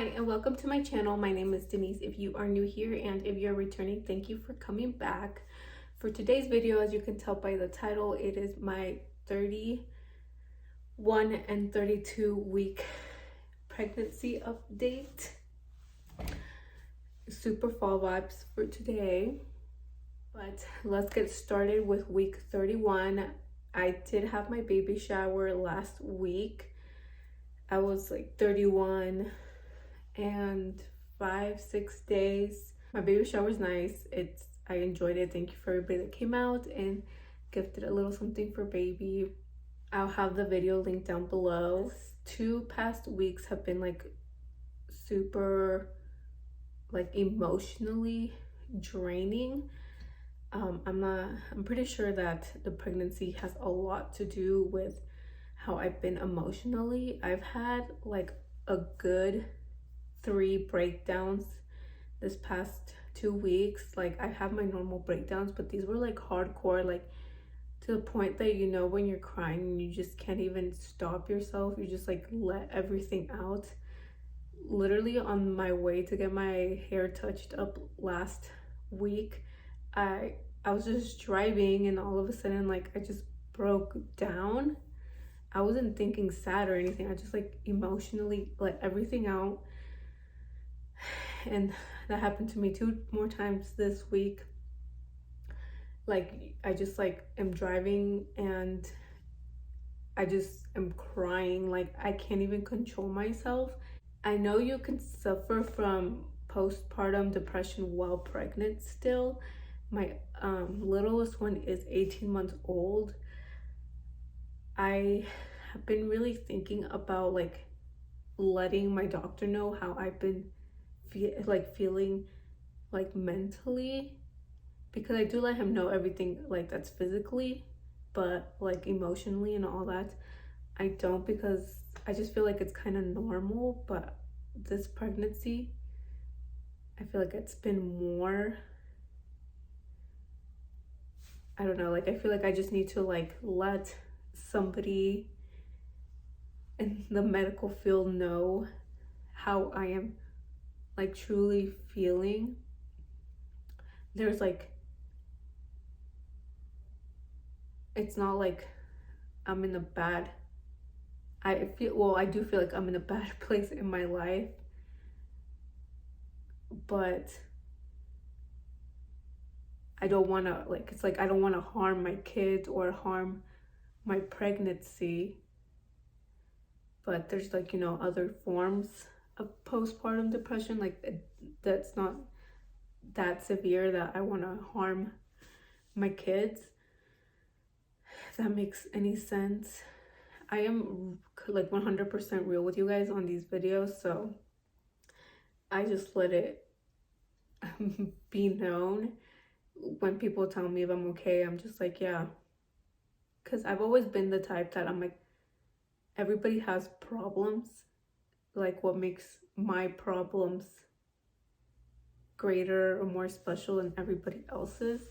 Hi and welcome to my channel. My name is Denise. If you are new here and if you're returning, thank you for coming back. For today's video, as you can tell by the title, it is my 31 and 32 week pregnancy update. Super fall vibes for today. But let's get started with week 31. I did have my baby shower last week. I was like 31 and 5-6 days. My baby shower was nice. I enjoyed it. Thank you for everybody that came out and gifted a little something for baby. I'll have the video linked down below. 2 past weeks have been like super like emotionally draining. I'm pretty sure that the pregnancy has a lot to do with how I've been emotionally. I've had like a good 3 breakdowns this past 2 weeks. Like I have my normal breakdowns, but these were like hardcore, like to the point that, you know, when you're crying and you just can't even stop yourself, you just like let everything out. Literally on my way to get my hair touched up last week, I was just driving and all of a sudden like I just broke down. I wasn't thinking sad or anything. I just like emotionally let everything out. And that happened to me 2 more times this week. Like I just like am driving and I just am crying. Like I can't even control myself. I know you can suffer from postpartum depression while pregnant still. My littlest one is 18 months old. I have been really thinking about like letting my doctor know how I've been feeling like mentally, because I do let him know everything like that's physically, but like emotionally and all that I don't, because I just feel like it's kind of normal. But this pregnancy, I feel like it's been more, I don't know, like I feel like I just need to like let somebody in the medical field know how I am like truly feeling. There's like, it's not like I'm in a bad, I do feel like I'm in a bad place in my life, but I don't want to like, it's like I don't want to harm my kids or harm my pregnancy. But there's like, you know, other forms of postpartum depression, like that's not that severe that I want to harm my kids, if that makes any sense. I am like 100% real with you guys on these videos, so I just let it be known. When people tell me if I'm okay, I'm just like, yeah. Because I've always been the type that I'm like, everybody has problems. Like what makes my problems greater or more special than everybody else's?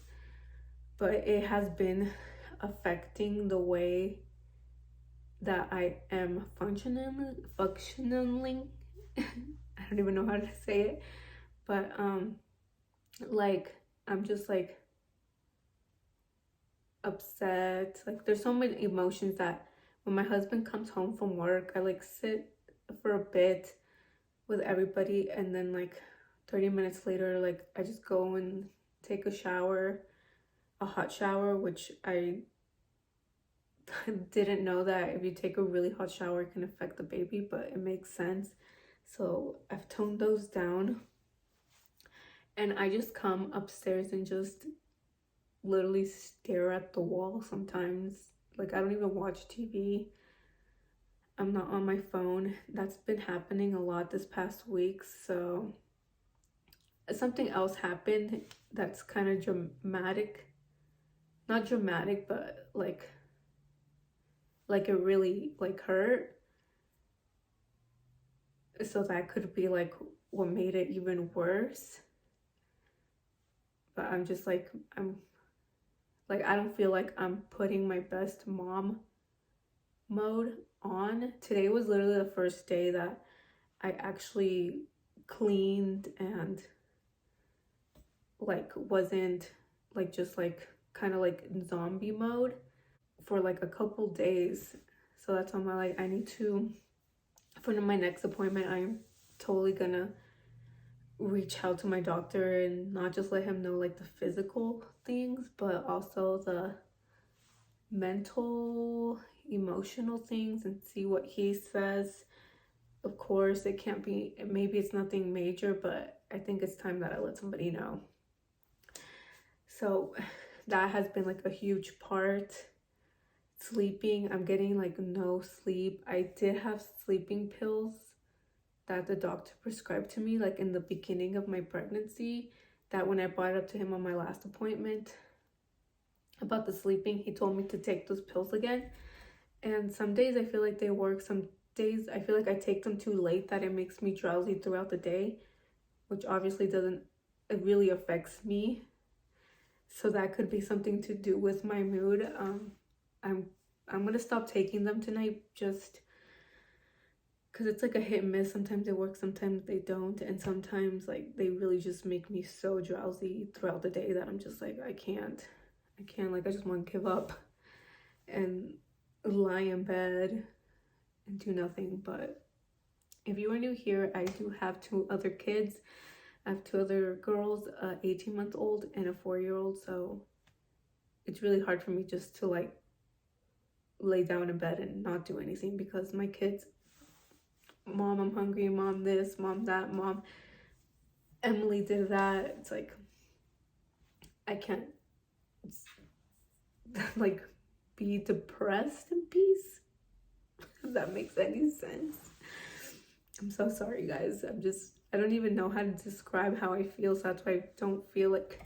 But it has been affecting the way that I am functioning. I don't even know how to say it, but like I'm just like upset. Like there's so many emotions that when my husband comes home from work, I like sit for a bit with everybody, and then like 30 minutes later, like I just go and take a shower, a hot shower, which I didn't know that if you take a really hot shower it can affect the baby, but it makes sense. So I've toned those down, and I just come upstairs and just literally stare at the wall sometimes. Like I don't even watch TV. I'm not on my phone. That's been happening a lot this past week. So something else happened that's kind of dramatic. Not dramatic, but like it really like hurt. So that could be like what made it even worse. But I'm just like, I don't feel like I'm putting my best mom mode on. Today was literally the first day that I actually cleaned and like wasn't like just like kind of like in zombie mode for like a couple days. So that's on my like I need to, for my next appointment, I'm totally gonna reach out to my doctor and not just let him know like the physical things, but also the mental, emotional things and see what he says. Of course, it can't be, maybe it's nothing major, but I think it's time that I let somebody know. So that has been like a huge part. Sleeping, I'm getting like no sleep. I did have sleeping pills that the doctor prescribed to me like in the beginning of my pregnancy, that when I brought it up to him on my last appointment about the sleeping, he told me to take those pills again. And some days I feel like they work, some days I feel like I take them too late, that it makes me drowsy throughout the day, which obviously doesn't, it really affects me. So that could be something to do with my mood. I'm gonna stop taking them tonight, just because it's like a hit and miss. Sometimes they work, sometimes they don't, and sometimes like they really just make me so drowsy throughout the day that I'm just like I can't, like I just want to give up and lie in bed and do nothing. But if you are new here, I do have 2 other kids. I have 2 other girls, a 18-month-old and a 4-year-old, so it's really hard for me just to like lay down in bed and not do anything, because my kids, mom, I'm hungry, mom this, mom that, mom, Emily did that. It's like I can't like be depressed in peace, if that makes any sense. I'm so sorry, guys. I don't even know how to describe how I feel, so that's why I don't feel like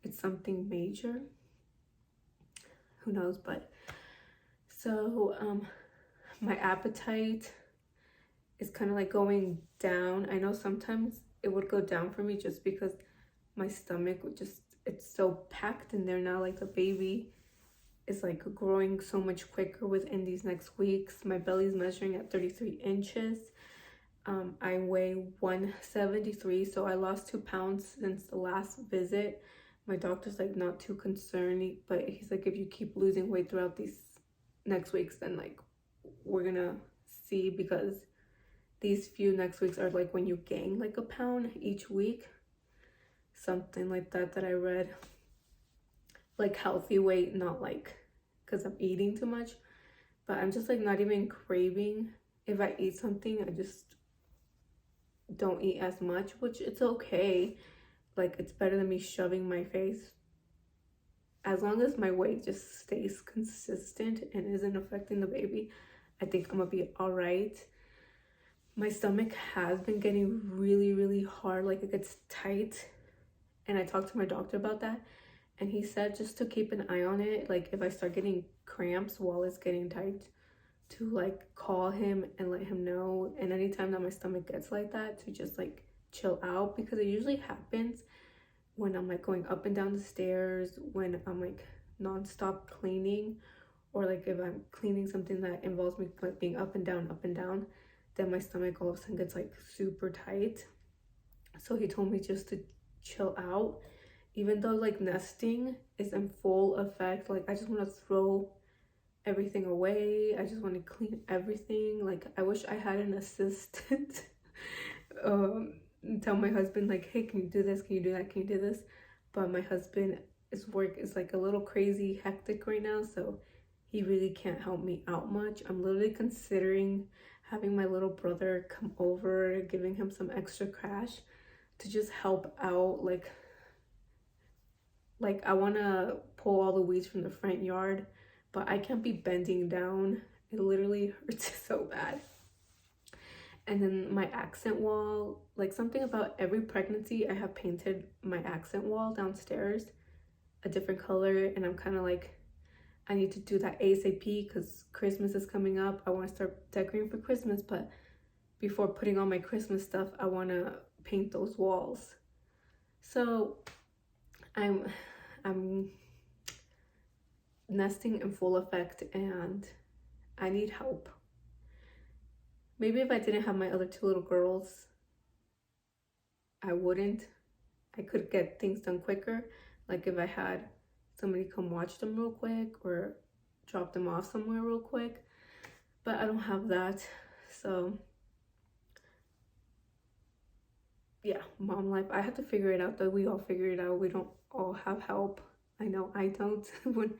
it's something major. Who knows? But so my appetite is kind of like going down. I know sometimes it would go down for me just because my stomach would just, it's so packed in there now. Like the baby is like growing so much quicker within these next weeks. My belly's measuring at 33 inches. I weigh 173, so I lost 2 pounds since the last visit. My doctor's like not too concerned, but he's like, if you keep losing weight throughout these next weeks, then like we're gonna see, because these few next weeks are like when you gain like a pound each week, something like that I read. Like healthy weight, not like because I'm eating too much, but I'm just like not even craving. If I eat something, I just don't eat as much, which it's okay. Like it's better than me shoving my face. As long as my weight just stays consistent and isn't affecting the baby, I think I'm gonna be all right. My stomach has been getting really, really hard, like it gets tight, and I talked to my doctor about that, and he said just to keep an eye on it, like if I start getting cramps while it's getting tight, to like call him and let him know. And anytime that my stomach gets like that, to just like chill out, because it usually happens when I'm like going up and down the stairs, when I'm like non-stop cleaning, or like if I'm cleaning something that involves me like being up and down, then my stomach all of a sudden gets like super tight. So he told me just to chill out, even though like nesting is in full effect. Like I just want to throw everything away. I just want to clean everything. Like I wish I had an assistant. Tell my husband like, hey, can you do this, can you do that, can you do this? But my husband, his work is like a little crazy hectic right now, so he really can't help me out much. I'm literally considering having my little brother come over, giving him some extra cash to just help out. Like I want to pull all the weeds from the front yard, but I can't be bending down. It literally hurts so bad. And then my accent wall, like something about every pregnancy, I have painted my accent wall downstairs a different color, and I'm kind of like, I need to do that ASAP because Christmas is coming up. I want to start decorating for Christmas, but before putting on my Christmas stuff, I want to paint those walls. So I'm nesting in full effect, and I need help. Maybe if I didn't have my other two little girls, I wouldn't. I could get things done quicker. Like if I had somebody come watch them real quick or drop them off somewhere real quick. But I don't have that. So yeah, mom life. I have to figure it out though. We all figure it out. We don't all have help. I know I don't. When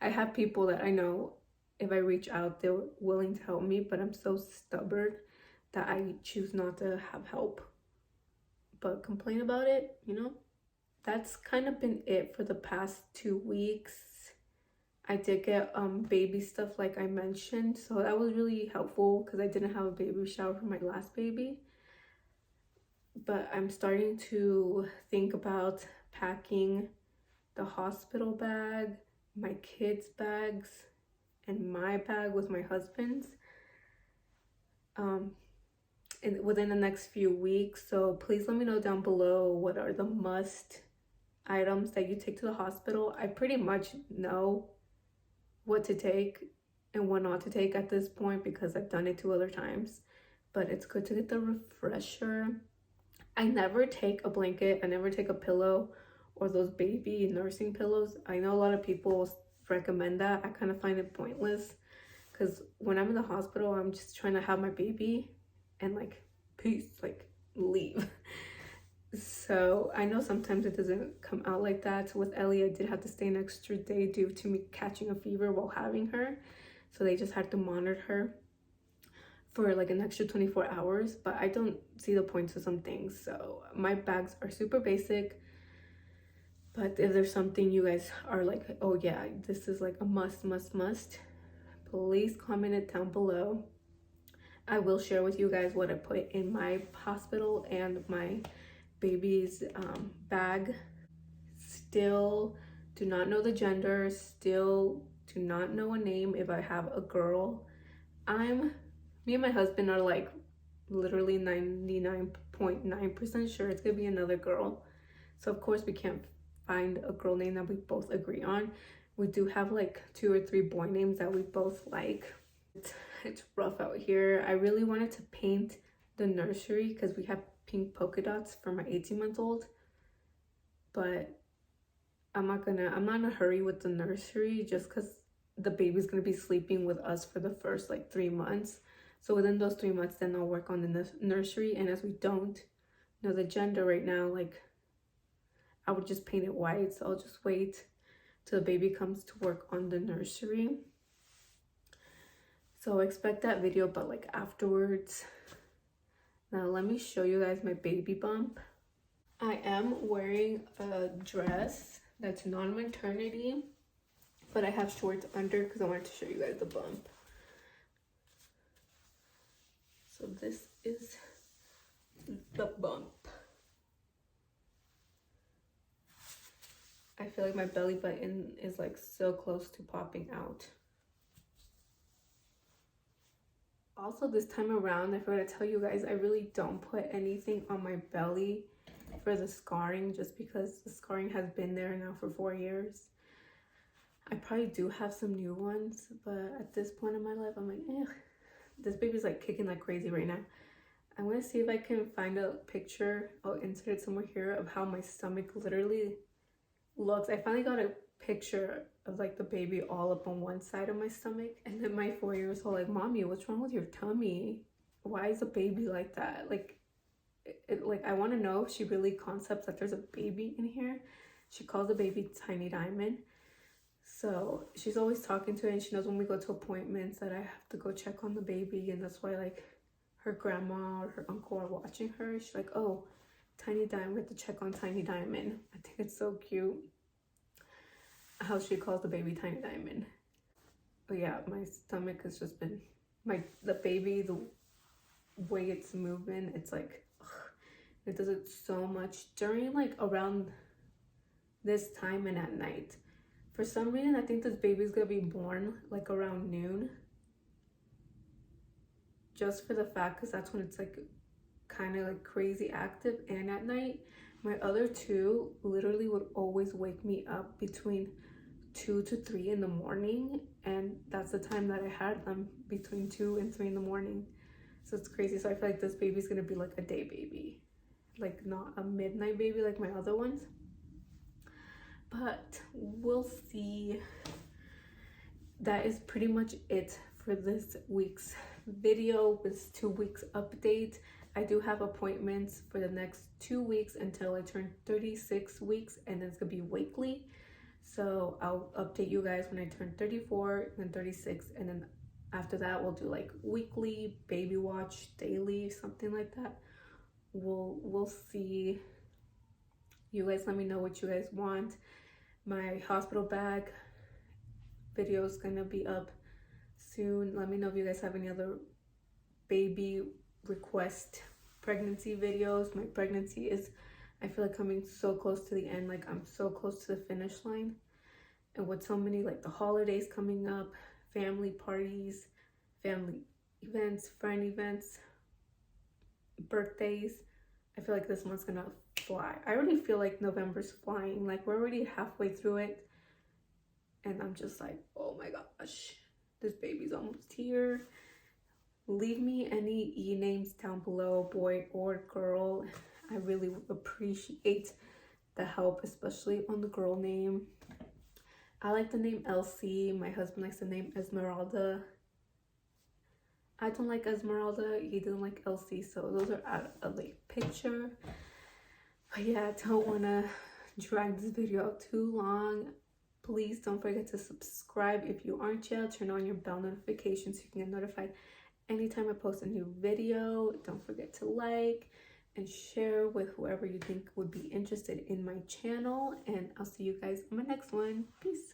I have people that I know, if I reach out, they're willing to help me, but I'm so stubborn that I choose not to have help. But complain about it, you know? That's kind of been it for the past 2 weeks. I did get baby stuff like I mentioned, so that was really helpful because I didn't have a baby shower for my last baby. But I'm starting to think about packing the hospital bag, my kids' bags, and my bag with my husband's within the next few weeks. So please let me know down below what are the must items that you take to the hospital. I pretty much know what to take and what not to take at this point because I've done it 2 other times, but it's good to get the refresher. I never take a blanket, I never take a pillow or those baby nursing pillows. I know a lot of people recommend that. I kind of find it pointless because when I'm in the hospital, I'm just trying to have my baby and like peace, like leave. So I know sometimes it doesn't come out like that. So with Ellie, I did have to stay an extra day due to me catching a fever while having her. So they just had to monitor her for like an extra 24 hours. But I don't see the point to some things. So my bags are super basic. But if there's something you guys are like, oh yeah, this is like a must, please comment it down below. I will share with you guys what I put in my hospital and my baby's bag. Still do not know the gender, still do not know a name if I have a girl. Me and my husband are like literally 99.9% sure it's gonna be another girl. So of course we can't find a girl name that we both agree on. We do have like 2 or 3 boy names that we both like. It's rough out here. I really wanted to paint the nursery because we have pink polka dots for my 18-month-old, but I'm not in a hurry with the nursery just because the baby's gonna be sleeping with us for the first like 3 months. So within those 3 months, then I'll work on the nursery. And as we don't know the gender right now, like I would just paint it white. So I'll just wait till the baby comes to work on the nursery. So expect that video, but like afterwards. Now let me show you guys my baby bump. I am wearing a dress that's non-maternity, but I have shorts under because I wanted to show you guys the bump. So this is the bump. I feel like my belly button is like so close to popping out. Also, this time around, I forgot to tell you guys, I really don't put anything on my belly for the scarring just because the scarring has been there now for 4 years. I probably do have some new ones, but at this point in my life, I'm like, this baby's like kicking like crazy right now. I'm gonna see if I can find a picture. I'll insert it somewhere here of how my stomach literally looks. I finally got a picture of like the baby all up on one side of my stomach, and then my 4-year-old like, mommy, what's wrong with your tummy? Why is a baby like that? Like like I want to know if she really concepts that there's a baby in here. She calls the baby Tiny Diamond, so she's always talking to it, and she knows when we go to appointments that I have to go check on the baby, and that's why like her grandma or her uncle are watching her. She's like, oh, Tiny Diamond, we have to check on Tiny Diamond. I think it's so cute how she calls the baby Tiny Diamond. But yeah, my stomach has just been the baby, the way it's moving, it's like it does it so much during like around this time and at night. For some reason, I think this baby's gonna be born like around noon, just for the fact because that's when it's like kind of like crazy active. And at night, my other two literally would always wake me up between 2 to 3 in the morning, and that's the time that I had them, between 2 and 3 in the morning. So it's crazy. So I feel like this baby's gonna be like a day baby, like not a midnight baby like my other ones. But we'll see. That is pretty much it for this week's video, with 2 weeks update. I do have appointments for the next 2 weeks until I turn 36 weeks, and then it's gonna be weekly. So I'll update you guys when I turn 34, then 36, and then after that we'll do like weekly baby watch, daily, something like that. We'll see. You guys let me know what you guys want. My hospital bag video is gonna be up soon. Let me know if you guys have any other baby request pregnancy videos. My pregnancy is, I feel like, coming so close to the end. Like I'm so close to the finish line, and with so many like the holidays coming up, family parties, family events, friend events, birthdays, I feel like this month's gonna fly. I already feel like November's flying. Like we're already halfway through it, and I'm just like, oh my gosh, this baby's almost here. Leave me any e-names down below, boy or girl. I really appreciate the help, especially on the girl name. I like the name Elsie. My husband likes the name Esmeralda. I don't like Esmeralda. He doesn't like Elsie, so those are out of the picture. But yeah, I don't want to drag this video out too long. Please don't forget to subscribe if you aren't yet. Turn on your bell notifications so you can get notified anytime I post a new video. Don't forget to like and share with whoever you think would be interested in my channel. And I'll see you guys in my next one. Peace.